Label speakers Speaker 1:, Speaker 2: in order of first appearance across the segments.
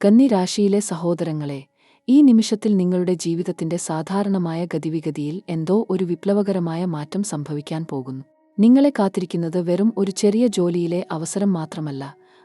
Speaker 1: കന്നി രാശിയിലെ സഹോദരങ്ങളെ, ഈ നിമിഷത്തിൽ നിങ്ങളുടെ ജീവിതത്തിന്റെ സാധാരണമായ ഗതിവിഗതിയിൽ എന്തോ ഒരു വിപ്ലവകരമായ മാറ്റം സംഭവിക്കാൻ പോകുന്നു. നിങ്ങളെ കാത്തിരിക്കുന്നത് വെറും ഒരു ചെറിയ ജോലിയിലെ അവസരം മാത്രമല്ല,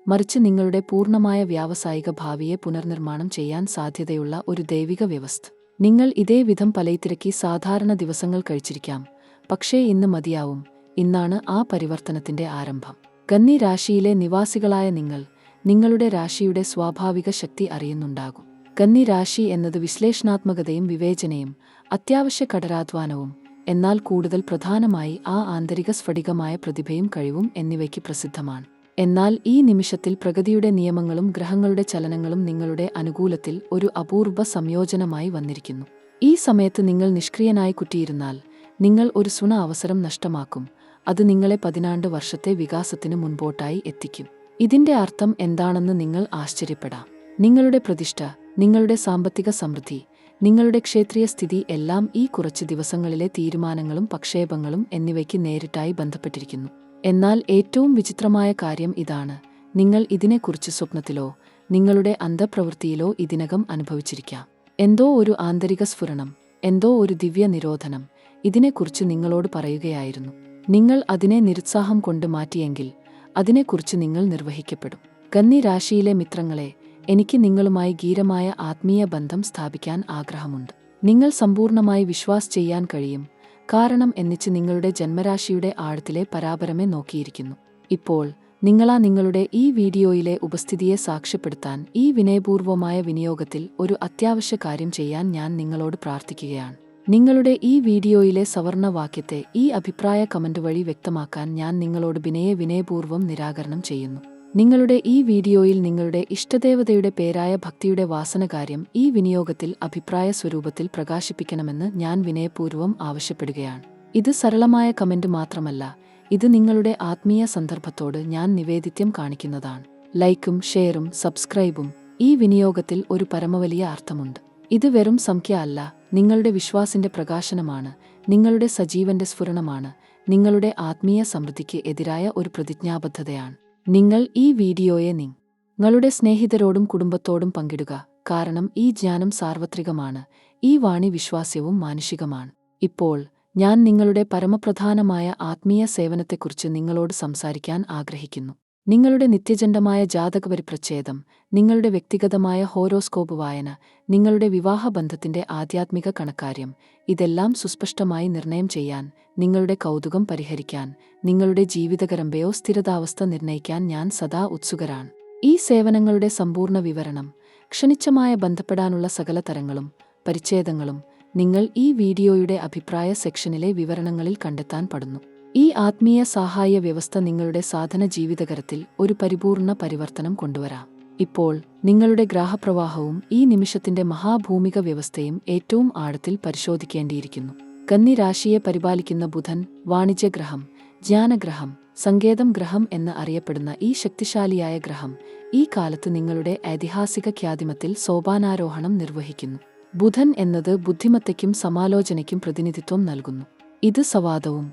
Speaker 1: മറിച്ച് നിങ്ങളുടെ പൂർണ്ണമായ വ്യാവസായിക ഭാവിയെ പുനർനിർമ്മാണം ചെയ്യാൻ സാധ്യതയുള്ള ഒരു ദൈവിക വ്യവസ്ഥ. നിങ്ങൾ ഇതേ വിധം പലയിത്തിരക്കി സാധാരണ ദിവസങ്ങൾ കഴിച്ചിരിക്കാം, പക്ഷേ ഇന്ന് മതിയാവും. ഇന്നാണ് ആ പരിവർത്തനത്തിന്റെ ആരംഭം. കന്നി രാശിയിലെ നിവാസികളായ നിങ്ങൾ നിങ്ങളുടെ രാശിയുടെ സ്വാഭാവിക ശക്തി അറിയുന്നുണ്ടാകും. കന്നി രാശി എന്നത് വിശ്ലേഷണാത്മകതയും വിവേചനയും, അത്യാവശ്യ കഠിനാധ്വാനവും, എന്നാൽ കൂടുതൽ പ്രധാനമായി ആ ആന്തരിക സ്ഫടികമായ പ്രതിഭയും കഴിവും എന്നിവയ്ക്ക് പ്രസിദ്ധമാണ്. എന്നാൽ ഈ നിമിഷത്തിൽ പ്രകൃതിയുടെ നിയമങ്ങളും ഗ്രഹങ്ങളുടെ ചലനങ്ങളും നിങ്ങളുടെ അനുകൂലത്തിൽ ഒരു അപൂർവ സംയോജനമായി വന്നിരിക്കുന്നു. ഈ സമയത്ത് നിങ്ങൾ നിഷ്ക്രിയനായി കുറ്റിയിരുന്നാൽ നിങ്ങൾ ഒരു സുണ അവസരം നഷ്ടമാക്കും. അത് നിങ്ങളെ 14 വർഷത്തെ വികാസത്തിന് മുൻപോട്ടായി എത്തിക്കും. ഇതിന്റെ അർത്ഥം എന്താണെന്ന് നിങ്ങൾ ആശ്ചര്യപ്പെടാം. നിങ്ങളുടെ പ്രതിഷ്ഠ, നിങ്ങളുടെ സാമ്പത്തിക സമൃദ്ധി, നിങ്ങളുടെ ക്ഷേത്രീയ സ്ഥിതി എല്ലാം ഈ കുറച്ച് ദിവസങ്ങളിലെ തീരുമാനങ്ങളും പക്ഷേപങ്ങളും എന്നിവയ്ക്ക് നേരിട്ടായി ബന്ധപ്പെട്ടിരിക്കുന്നു. എന്നാൽ ഏറ്റവും വിചിത്രമായ കാര്യം ഇതാണ്: നിങ്ങൾ ഇതിനെക്കുറിച്ച് സ്വപ്നത്തിലോ നിങ്ങളുടെ അന്തഃപ്രവൃത്തിയിലോ ഇതിനകം അനുഭവിച്ചിരിക്കാം. എന്തോ ഒരു ആന്തരിക സ്ഫുരണം, എന്തോ ഒരു ദിവ്യ നിരോധനം ഇതിനെക്കുറിച്ച് നിങ്ങളോട് പറയുകയായിരുന്നു. നിങ്ങൾ അതിനെ നിരുത്സാഹം കൊണ്ട് മാറ്റിയെങ്കിൽ അതിനെക്കുറിച്ച് നിങ്ങൾ നിർവഹിക്കപ്പെടും. കന്നി രാശിയിലെ മിത്രങ്ങളെ, എനിക്ക് നിങ്ങളുമായി ഗീരമായ ആത്മീയ ബന്ധം സ്ഥാപിക്കാൻ ആഗ്രഹമുണ്ട്. നിങ്ങൾ സമ്പൂർണ്ണമായി വിശ്വാസ് ചെയ്യാൻ കഴിയും, കാരണം എന്നിച്ച് നിങ്ങളുടെ ജന്മരാശിയുടെ ആഴത്തിലെ പരാപരമെ നോക്കിയിരിക്കുന്നു. ഇപ്പോൾ നിങ്ങളുടെ ഈ വീഡിയോയിലെ ഉപസ്ഥിതിയെ സാക്ഷ്യപ്പെടുത്താൻ ഈ വിനയപൂർവമായ വിനിയോഗത്തിൽ ഒരു അത്യാവശ്യ കാര്യം ചെയ്യാൻ ഞാൻ നിങ്ങളോട് പ്രാർത്ഥിക്കുകയാണ്. നിങ്ങളുടെ ഈ വീഡിയോയിലെ സവർണവാക്യത്തെ ഈ അഭിപ്രായ കമന്റ് വഴി വ്യക്തമാക്കാൻ ഞാൻ നിങ്ങളോട് വിനയപൂർവ്വം നിരാകരണം ചെയ്യുന്നു. നിങ്ങളുടെ ഈ വീഡിയോയിൽ നിങ്ങളുടെ ഇഷ്ടദേവതയുടെ പേരായ ഭക്തിയുടെ വാസനകാര്യം ഈ വിനിയോഗത്തിൽ അഭിപ്രായ സ്വരൂപത്തിൽ പ്രകാശിപ്പിക്കണമെന്ന് ഞാൻ വിനയപൂർവ്വം ആവശ്യപ്പെടുകയാണ്. ഇത് സരളമായ കമന്റ് മാത്രമല്ല, ഇത് നിങ്ങളുടെ ആത്മീയ സന്ദർഭത്തോട് ഞാൻ നിവേദിത്യം കാണിക്കുന്നതാണ്. ലൈക്കും ഷെയറും സബ്സ്ക്രൈബും ഈ വിനിയോഗത്തിൽ ഒരു പരമവലിയ അർത്ഥമുണ്ട്. ഇത് വെറും സംഖ്യ അല്ല, നിങ്ങളുടെ വിശ്വാസിന്റെ പ്രകാശനമാണ്, നിങ്ങളുടെ സജീവന്റെ സ്ഫുരണമാണ്, നിങ്ങളുടെ ആത്മീയ സമൃദ്ധിക്ക് എതിരായ ഒരു പ്രതിജ്ഞാബദ്ധതയാണ്. നിങ്ങൾ ഈ വീഡിയോയെ നിങ്ങളുടെ സ്നേഹിതരോടും കുടുംബത്തോടും പങ്കിടുക, കാരണം ഈ ജ്ഞാനം സാർവത്രികമാണ്, ഈ വാണി വിശ്വാസ്യവും മാനുഷികമാണ്. ഇപ്പോൾ ഞാൻ നിങ്ങളുടെ പരമപ്രധാനമായ ആത്മീയ സേവനത്തെക്കുറിച്ച് നിങ്ങളോട് സംസാരിക്കാൻ ആഗ്രഹിക്കുന്നു. നിങ്ങളുടെ നിത്യജണ്ഡമായ ജാതകപരിപ്രച്ഛേദം, നിങ്ങളുടെ വ്യക്തിഗതമായ ഹോരോസ്കോപ്പ് വായന, നിങ്ങളുടെ വിവാഹബന്ധത്തിന്റെ ആധ്യാത്മിക കണക്കാര്യം, ഇതെല്ലാം സുസ്പഷ്ടമായി നിർണയം ചെയ്യാൻ, നിങ്ങളുടെ കൗതുകം പരിഹരിക്കാൻ, നിങ്ങളുടെ ജീവിതകരമ്പയോ സ്ഥിരതാവസ്ഥ നിർണയിക്കാൻ ഞാൻ സദാ ഉത്സുകരാണ്. ഈ സേവനങ്ങളുടെ സമ്പൂർണ്ണ വിവരണം, ക്ഷണിച്ചമായ ബന്ധപ്പെടാനുള്ള സകല തരങ്ങളും പരിച്ഛേദങ്ങളും നിങ്ങൾ ഈ വീഡിയോയുടെ അഭിപ്രായ സെക്ഷനിലെ വിവരണങ്ങളിൽ കണ്ടെത്താൻ പെടുന്നു. ഈ ആത്മീയ സഹായ വ്യവസ്ഥ നിങ്ങളുടെ സാധന ജീവിതകരത്തിൽ ഒരു പരിപൂർണ പരിവർത്തനം കൊണ്ടുവരാം. ഇപ്പോൾ നിങ്ങളുടെ ഗ്രാഹപ്രവാഹവും ഈ നിമിഷത്തിന്റെ മഹാഭൂമിക വ്യവസ്ഥയും ഏറ്റവും ആഴത്തിൽ പരിശോധിക്കേണ്ടിയിരിക്കുന്നു. കന്നി രാശിയെ പരിപാലിക്കുന്ന ബുധൻ, വാണിജ്യഗ്രഹം, ജ്ഞാനഗ്രഹം, സങ്കേതം ഗ്രഹം എന്ന് അറിയപ്പെടുന്ന ഈ ശക്തിശാലിയായ ഗ്രഹം ഈ കാലത്ത് നിങ്ങളുടെ ഐതിഹാസിക ഖ്യാതിമത്തിൽ സോപാനാരോഹണം നിർവഹിക്കുന്നു. ബുധൻ എന്നത് ബുദ്ധിമത്തയ്ക്കും സമാലോചനയ്ക്കും പ്രതിനിധിത്വം നൽകുന്നു. ഇത് സവാദവും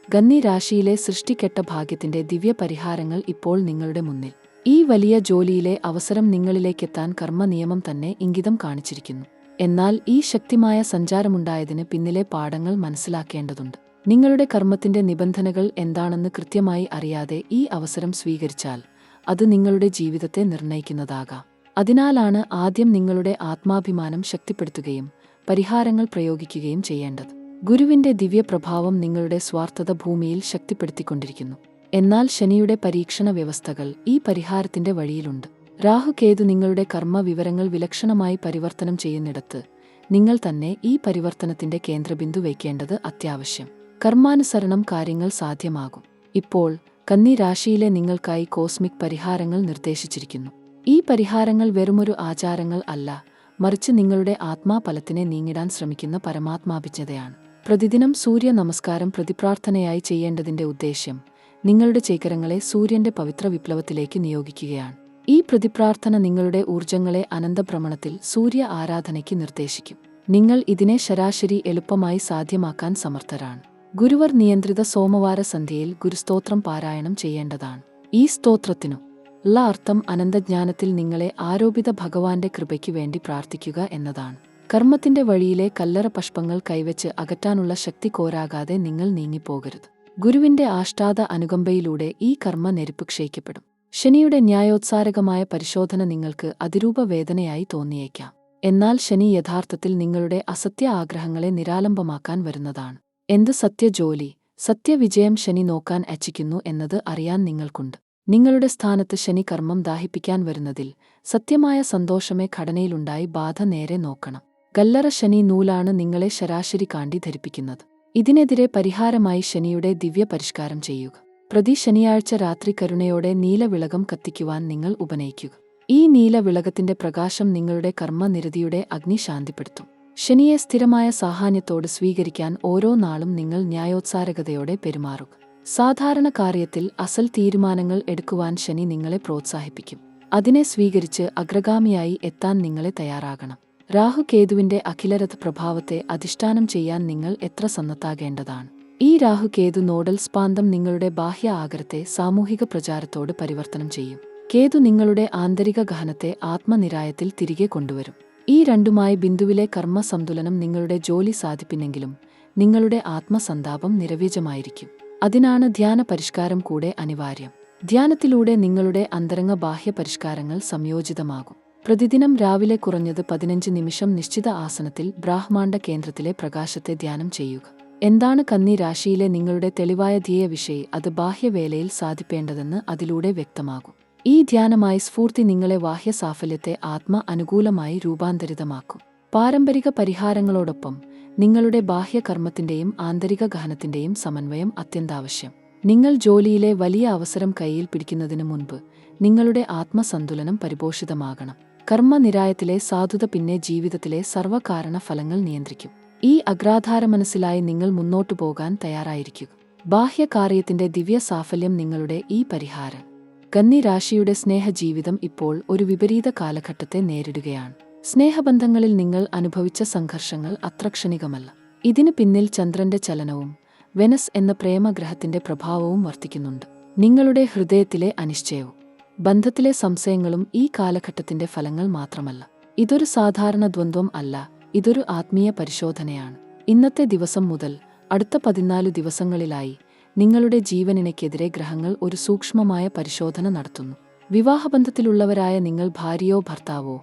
Speaker 1: കന്നി രാശിയിലെ സൃഷ്ടിക്കെട്ട ഭാഗ്യത്തിന്റെ ദിവ്യ പരിഹാരങ്ങൾ ഇപ്പോൾ നിങ്ങളുടെ മുന്നിൽ. ഈ വലിയ ജോലിയിലെ അവസരം നിങ്ങളിലേക്കെത്താൻ കർമ്മ നിയമം തന്നെ ഇംഗിതം കാണിച്ചിരിക്കുന്നു. എന്നാൽ ഈ ശക്തിമായ സഞ്ചാരമുണ്ടായതിന് പിന്നിലെ പാഠങ്ങൾ മനസ്സിലാക്കേണ്ടതുണ്ട്. നിങ്ങളുടെ കർമ്മത്തിന്റെ നിബന്ധനകൾ എന്താണെന്ന് കൃത്യമായി അറിയാതെ ഈ അവസരം സ്വീകരിച്ചാൽ അത് നിങ്ങളുടെ ജീവിതത്തെ നിർണയിക്കുന്നതാകാം. അതിനാലാണ് ആദ്യം നിങ്ങളുടെ ആത്മാഭിമാനം ശക്തിപ്പെടുത്തുകയും പരിഹാരങ്ങൾ പ്രയോഗിക്കുകയും ചെയ്യേണ്ടത്. ഗുരുവിന്റെ ദിവ്യപ്രഭാവം നിങ്ങളുടെ സ്വാർത്ഥത ഭൂമിയിൽ ശക്തിപ്പെടുത്തിക്കൊണ്ടിരിക്കുന്നു. എന്നാൽ ശനിയുടെ പരീക്ഷണ വ്യവസ്ഥകൾ ഈ പരിഹാരത്തിന്റെ വഴിയിലുണ്ട്. രാഹുകേതു നിങ്ങളുടെ കർമ്മ വിവരങ്ങൾ വിലക്ഷണമായി പരിവർത്തനം ചെയ്യുന്നിടത്ത് നിങ്ങൾ തന്നെ ഈ പരിവർത്തനത്തിന്റെ കേന്ദ്രബിന്ദു വയ്ക്കേണ്ടത് അത്യാവശ്യം. കർമാനുസരണം കാര്യങ്ങൾ സാധ്യമാകും. ഇപ്പോൾ കന്നി രാശിയിലെ നിങ്ങൾക്കായി കോസ്മിക് പരിഹാരങ്ങൾ നിർദ്ദേശിച്ചിരിക്കുന്നു. ഈ പരിഹാരങ്ങൾ വെറുമൊരു ആചാരങ്ങൾ അല്ല, മറിച്ച് നിങ്ങളുടെ ആത്മാഫലത്തിനെ നീങ്ങിടാൻ ശ്രമിക്കുന്ന പരമാത്മാഭിജ്ഞതയാണ്. പ്രതിദിനം സൂര്യ നമസ്കാരം പ്രതിപ്രാർത്ഥനയായി ചെയ്യേണ്ടതിന്റെ ഉദ്ദേശ്യം നിങ്ങളുടെ ചേകരങ്ങളെ സൂര്യന്റെ പവിത്ര വിപ്ലവത്തിലേക്ക് നിയോഗിക്കുകയാണ്. ഈ പ്രതിപ്രാർത്ഥന നിങ്ങളുടെ ഊർജങ്ങളെ അനന്തഭ്രമണത്തിൽ സൂര്യ ആരാധനയ്ക്ക് നിർദ്ദേശിക്കും. നിങ്ങൾ ഇതിനെ ശരാശരി എളുപ്പമായി സാധ്യമാക്കാൻ സമർത്ഥരാണ്. ഗുരുവർ നിയന്ത്രിത സോമവാര സന്ധ്യയിൽ ഗുരുസ്തോത്രം പാരായണം ചെയ്യേണ്ടതാണ്. ഈ സ്തോത്രത്തിനു ള്ള അർത്ഥം അനന്തജ്ഞാനത്തിൽ നിങ്ങളെ ആരോപിത ഭഗവാന്റെ കൃപയ്ക്കു വേണ്ടി പ്രാർത്ഥിക്കുക എന്നതാണ്. കർമ്മത്തിന്റെ വഴിയിലെ കല്ലറ പുഷ്പങ്ങൾ കൈവച്ച് അകറ്റാനുള്ള ശക്തി കോരാകാതെ നിങ്ങൾ നീങ്ങിപ്പോകരുത്. ഗുരുവിന്റെ ആഷ്ടാദ അനുകമ്പയിലൂടെ ഈ കർമ്മ നെരുപ്പ് ക്ഷയിക്കപ്പെടും. ശനിയുടെ ന്യായോത്സാരകമായ പരിശോധന നിങ്ങൾക്ക് അതിരൂപ വേദനയായി തോന്നിയേക്കാം. എന്നാൽ ശനി യഥാർത്ഥത്തിൽ നിങ്ങളുടെ അസത്യ ആഗ്രഹങ്ങളെ നിരാലംബമാക്കാൻ വരുന്നതാണ്. എന്ത് സത്യജോലി, സത്യവിജയം ശനി നോക്കാൻ അച്ചിക്കുന്നു എന്നത് അറിയാൻ നിങ്ങൾക്കുണ്ട്. നിങ്ങളുടെ സ്ഥാനത്ത് ശനി കർമ്മം ദാഹിപ്പിക്കാൻ വരുന്നതിൽ സത്യമായ സന്തോഷമേ ഘടനയിലുണ്ടായി ബാധ നേരെ നോക്കണം. ഗല്ലറ ശനി നൂലാണ് നിങ്ങളെ ശരാശരി കാണ്ടി ധരിപ്പിക്കുന്നത്. ഇതിനെതിരെ പരിഹാരമായി ശനിയുടെ ദിവ്യ പരിഷ്കാരം ചെയ്യുക. പ്രതി ശനിയാഴ്ച രാത്രി കരുണയോടെ നീലവിളകം കത്തിക്കുവാൻ നിങ്ങൾ ഉപനയിക്കുക. ഈ നീലവിളകത്തിന്റെ പ്രകാശം നിങ്ങളുടെ കർമ്മനിരതിയുടെ അഗ്നി ശാന്തിപ്പെടുത്തും. ശനിയെ സ്ഥിരമായ സാഹാന്യത്തോട് സ്വീകരിക്കാൻ ഓരോ നാളും നിങ്ങൾ ന്യായോത്സാരകതയോടെ പെരുമാറുക. സാധാരണ കാര്യത്തിൽ അസൽ തീരുമാനങ്ങൾ എടുക്കുവാൻ ശനി നിങ്ങളെ പ്രോത്സാഹിപ്പിക്കും. അതിനെ സ്വീകരിച്ച് അഗ്രഗാമിയായി എത്താൻ നിങ്ങളെ തയ്യാറാകണം. രാഹുകേതുവിന്റെ അഖിലരഥ പ്രഭാവത്തെ അധിഷ്ഠാനം ചെയ്യാൻ നിങ്ങൾ എത്ര സന്നദ്ധാകേണ്ടതാണ്. ഈ രാഹുകേതു നോഡൽ സ്പാന്തം നിങ്ങളുടെ ബാഹ്യ ആഗ്രഹത്തെ സാമൂഹിക പ്രചാരത്തോട് പരിവർത്തനം ചെയ്യും. കേതു നിങ്ങളുടെ ആന്തരിക ഗഹനത്തെ ആത്മനിരായത്തിൽ തിരികെ കൊണ്ടുവരും. ഈ രണ്ടുമായി ബിന്ദുവിലെ കർമ്മ സന്തുലനം നിങ്ങളുടെ ജോലി സാധിപ്പിനെങ്കിലും നിങ്ങളുടെ ആത്മസന്താപം നിരവ്യജമായിരിക്കും. അതിനാണ് ധ്യാന പരിഷ്കാരം കൂടെ അനിവാര്യം. ധ്യാനത്തിലൂടെ നിങ്ങളുടെ അന്തരംഗ ബാഹ്യ പരിഷ്കാരങ്ങൾ സംയോജിതമാകും. പ്രതിദിനം രാവിലെ കുറഞ്ഞത് 15 നിമിഷം നിശ്ചിത ആസനത്തിൽ ബ്രാഹ്മാണ്ഡ കേന്ദ്രത്തിലെ പ്രകാശത്തെ ധ്യാനം ചെയ്യുക. എന്താണ് കന്നി രാശിയിലെ നിങ്ങളുടെ തെളിവായ ധ്യേയ വിഷയം, അത് ബാഹ്യവേലയിൽ സാധിപ്പേണ്ടതെന്ന് അതിലൂടെ വ്യക്തമാകും. ഈ ധ്യാനമായി സ്ഫൂർത്തി നിങ്ങളെ ബാഹ്യ സാഫല്യത്തെ ആത്മ അനുകൂലമായി രൂപാന്തരിതമാക്കും. പാരമ്പരിക പരിഹാരങ്ങളോടൊപ്പം നിങ്ങളുടെ ബാഹ്യകർമ്മത്തിന്റെയും ആന്തരിക ഗഹനത്തിന്റെയും സമന്വയം അത്യന്താവശ്യം. നിങ്ങൾ ജോലിയിലെ വലിയ അവസരം കയ്യിൽ പിടിക്കുന്നതിനു മുൻപ് നിങ്ങളുടെ ആത്മസന്തുലനം പരിപോഷിതമാകണം. കർമ്മനിരായത്തിലെ സാധുത പിന്നെ ജീവിതത്തിലെ സർവ്വകാരണ ഫലങ്ങൾ നിയന്ത്രിക്കും. ഈ അഗ്രാധാരമനസ്സിലായി നിങ്ങൾ മുന്നോട്ടു പോകാൻ തയ്യാറായിരിക്കുക. ബാഹ്യകാര്യത്തിന്റെ ദിവ്യ സാഫല്യം നിങ്ങളുടെ ഈ പരിഹാരം. കന്നി രാശിയുടെ സ്നേഹജീവിതം ഇപ്പോൾ ഒരു വിപരീത കാലഘട്ടത്തെ നേരിടുകയാണ്. സ്നേഹബന്ധങ്ങളിൽ നിങ്ങൾ അനുഭവിച്ച സംഘർഷങ്ങൾ അത്ര ക്ഷണികമല്ല. ഇതിന് പിന്നിൽ ചന്ദ്രന്റെ ചലനവും വെനസ് എന്ന പ്രേമഗ്രഹത്തിന്റെ പ്രഭാവവും വർത്തിക്കുന്നുണ്ട്. നിങ്ങളുടെ ഹൃദയത്തിലെ അനിശ്ചയവും ബന്ധത്തിലെ സംശയങ്ങളും ഈ കാലഘട്ടത്തിന്റെ ഫലങ്ങൾ മാത്രമല്ല. ഇതൊരു സാധാരണ ദ്വന്ദ്വം അല്ല, ഇതൊരു ആത്മീയ പരിശോധനയാണ്. ഇന്നത്തെ ദിവസം മുതൽ അടുത്ത 14 ദിവസങ്ങളിലായി നിങ്ങളുടെ ജീവനിനെക്കെതിരെ ഗ്രഹങ്ങൾ ഒരു സൂക്ഷ്മമായ പരിശോധന നടത്തുന്നു. വിവാഹബന്ധത്തിലുള്ളവരായ നിങ്ങൾ ഭാര്യയോ ഭർത്താവോ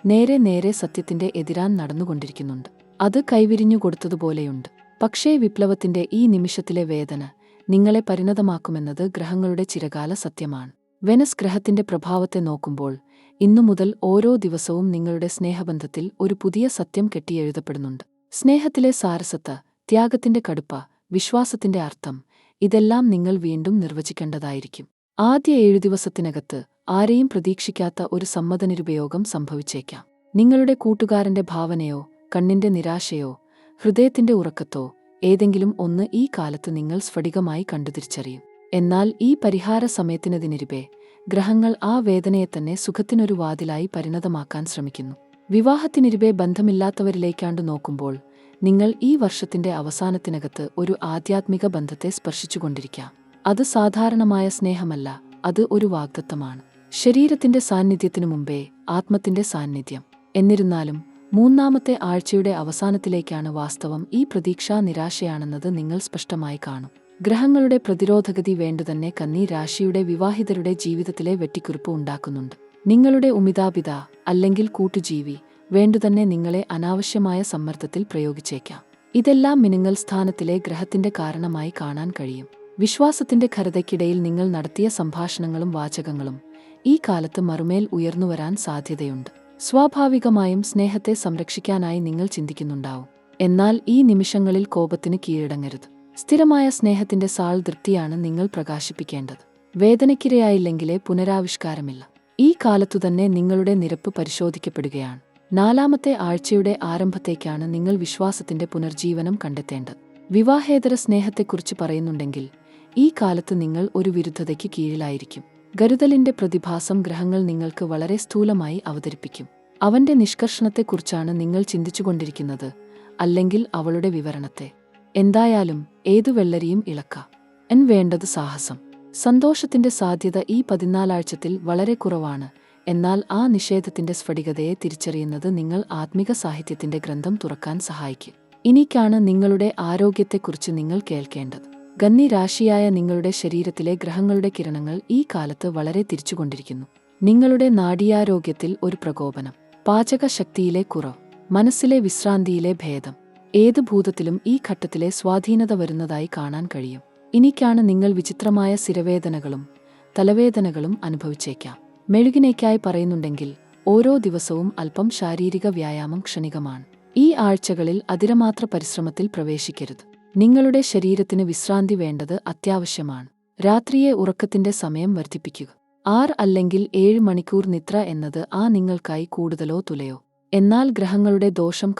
Speaker 1: നേരെ സത്യത്തിന്റെ എതിരാൻ നടന്നുകൊണ്ടിരിക്കുന്നുണ്ട്. അത് കൈവിരിഞ്ഞു കൊടുത്തതുപോലെയുണ്ട്. പക്ഷേ വിപ്ലവത്തിന്റെ ഈ നിമിഷത്തിലെ വേദന നിങ്ങളെ പരിണതമാക്കുമെന്നത് ഗ്രഹങ്ങളുടെ ചിരകാല സത്യമാണ്. വെനസ് ഗ്രഹത്തിന്റെ പ്രഭാവത്തെ നോക്കുമ്പോൾ ഇന്നു മുതൽ ഓരോ ദിവസവും നിങ്ങളുടെ സ്നേഹബന്ധത്തിൽ ഒരു പുതിയ സത്യം കെട്ടിയെഴുതപ്പെടുന്നുണ്ട്. സ്നേഹത്തിലെ സാരസത്ത, ത്യാഗത്തിന്റെ കടുപ്പ, വിശ്വാസത്തിന്റെ അർത്ഥം, ഇതെല്ലാം നിങ്ങൾ വീണ്ടും നിർവചിക്കേണ്ടതായിരിക്കും. ആദ്യ 7 ദിവസത്തിനകത്ത് ആരെയും പ്രതീക്ഷിക്കാത്ത ഒരു സമ്മതനിരുപയോഗം സംഭവിച്ചേക്കാം. നിങ്ങളുടെ കൂട്ടുകാരന്റെ ഭാവനയോ കണ്ണിന്റെ നിരാശയോ ഹൃദയത്തിന്റെ ഉറക്കത്തോ ഏതെങ്കിലും ഒന്ന് ഈ കാലത്ത് നിങ്ങൾ സ്ഫടികമായി കണ്ടുതിരിച്ചറിയും. എന്നാൽ ഈ പരിഹാര സമയത്തിനതിനിരുപേ ഗ്രഹങ്ങൾ ആ വേദനയെ തന്നെ സുഖത്തിനൊരു വാതിലായി പരിണതമാക്കാൻ ശ്രമിക്കുന്നു. വിവാഹത്തിനിരുപേ ബന്ധമില്ലാത്തവരിലേക്കാണ്ടു നോക്കുമ്പോൾ നിങ്ങൾ ഈ വർഷത്തിന്റെ അവസാനത്തിനകത്ത് ഒരു ആധ്യാത്മിക ബന്ധത്തെ സ്പർശിച്ചുകൊണ്ടിരിക്കാം. അത് സാധാരണമായ സ്നേഹമല്ല, അത് ഒരു വാഗ്ദത്തമാണ്. ശരീരത്തിന്റെ സാന്നിധ്യത്തിനു മുമ്പേ ആത്മത്തിന്റെ സാന്നിധ്യം. എന്നിരുന്നാലും 3ാമത്തെ ആഴ്ചയുടെ അവസാനത്തിലേക്കാണ് വാസ്തവം ഈ പ്രതീക്ഷാ നിരാശയാണെന്നത് നിങ്ങൾ സ്പഷ്ടമായി കാണും. ഗ്രഹങ്ങളുടെ പ്രതിരോധഗതി വേണ്ടുതന്നെ കന്നി രാശിയുടെ വിവാഹിതരുടെ ജീവിതത്തിലെ വെട്ടിക്കുറിപ്പ് ഉണ്ടാക്കുന്നുണ്ട്. നിങ്ങളുടെ ഉമിതാപിത അല്ലെങ്കിൽ കൂട്ടുജീവി വേണ്ടുതന്നെ നിങ്ങളെ അനാവശ്യമായ സമ്മർദ്ദത്തിൽ പ്രയോഗിച്ചേക്കാം. ഇതെല്ലാം മിനുങ്ങൽ സ്ഥാനത്തിലെ ഗ്രഹത്തിന്റെ കാരണമായി കാണാൻ കഴിയും. വിശ്വാസത്തിന്റെ ഖരതയ്ക്കിടയിൽ നിങ്ങൾ നടത്തിയ സംഭാഷണങ്ങളും വാചകങ്ങളും ഈ കാലത്ത് മറുമേൽ ഉയർന്നുവരാൻ സാധ്യതയുണ്ട്. സ്വാഭാവികമായും സ്നേഹത്തെ സംരക്ഷിക്കാനായി നിങ്ങൾ ചിന്തിക്കുന്നുണ്ടാവും. എന്നാൽ ഈ നിമിഷങ്ങളിൽ കോപത്തിന് കീഴടങ്ങരുത്. സ്ഥിരമായ സ്നേഹത്തിന്റെ സാൾതൃപ്തിയാണ് നിങ്ങൾ പ്രകാശിപ്പിക്കേണ്ടത്. വേദനയ്ക്കിരയായില്ലെങ്കിലേ പുനരാവിഷ്കാരമില്ല. ഈ കാലത്തുതന്നെ നിങ്ങളുടെ നിരപ്പ് പരിശോധിക്കപ്പെടുകയാണ്. 4ാമത്തെ ആഴ്ചയുടെ ആരംഭത്തേക്കാണ് നിങ്ങൾ വിശ്വാസത്തിന്റെ പുനർജീവനം കണ്ടെത്തേണ്ടത്. വിവാഹേതര സ്നേഹത്തെക്കുറിച്ച് പറയുന്നുണ്ടെങ്കിൽ ഈ കാലത്ത് നിങ്ങൾ ഒരു വിരുദ്ധതയ്ക്ക് കീഴിലായിരിക്കും. ഗരുതലിന്റെ പ്രതിഭാസം ഗ്രഹങ്ങൾ നിങ്ങൾക്ക് വളരെ സ്ഥൂലമായി അവതരിപ്പിക്കും. അവന്റെ നിഷ്കർഷണത്തെക്കുറിച്ചാണ് നിങ്ങൾ ചിന്തിച്ചുകൊണ്ടിരിക്കുന്നത്, അല്ലെങ്കിൽ അവളുടെ വിവരണത്തെ. എന്തായാലും ഏതു വെള്ളരിയും ഇളക്കാം. വേണ്ടത് സാഹസം. സന്തോഷത്തിന്റെ സാധ്യത ഈ 14 ആഴ്ചത്തിൽ വളരെ കുറവാണ്. എന്നാൽ ആ നിഷേധത്തിന്റെ സ്ഫടികതയെ തിരിച്ചറിയുന്നത് നിങ്ങൾ ആത്മിക സാഹിത്യത്തിന്റെ ഗ്രന്ഥം തുറക്കാൻ സഹായിക്കും. ഇനിക്കാണ് നിങ്ങളുടെ ആരോഗ്യത്തെക്കുറിച്ച് നിങ്ങൾ കേൾക്കേണ്ടത്. കന്നി രാശിയായ നിങ്ങളുടെ ശരീരത്തിലെ ഗ്രഹങ്ങളുടെ കിരണങ്ങൾ ഈ കാലത്ത് വളരെ തിരിച്ചുകൊണ്ടിരിക്കുന്നു. നിങ്ങളുടെ നാഡീയാരോഗ്യത്തിൽ ഒരു പ്രകോപനം, പാചകശക്തിയിലെ കുറവ്, മനസ്സിലെ വിശ്രാന്തിയിലെ ഭേദം, ഏത് ഭൂതത്തിലും ഈ ഘട്ടത്തിലെ സ്വാധീനത വരുന്നതായി കാണാൻ കഴിയും. ഇനിക്കാണ് നിങ്ങൾ വിചിത്രമായ സ്ഥിരവേദനകളും തലവേദനകളും അനുഭവിച്ചേക്കാം. മെഴുകിനേക്കായി പറയുന്നുണ്ടെങ്കിൽ ഓരോ ദിവസവും അല്പം ശാരീരിക വ്യായാമം ക്ഷണികമാണ്. ഈ ആഴ്ചകളിൽ അതിരമാത്ര പരിശ്രമത്തിൽ പ്രവേശിക്കരുത്. നിങ്ങളുടെ ശരീരത്തിന് വിശ്രാന്തി വേണ്ടത് അത്യാവശ്യമാണ്. രാത്രിയെ ഉറക്കത്തിന്റെ സമയം വർദ്ധിപ്പിക്കുക. 6 അല്ലെങ്കിൽ 7 മണിക്കൂർ നിദ്ര എന്നത് നിങ്ങൾക്കായി കൂടുതലോ തുലയോ. എന്നാൽ ഗ്രഹങ്ങളുടെ ദോഷം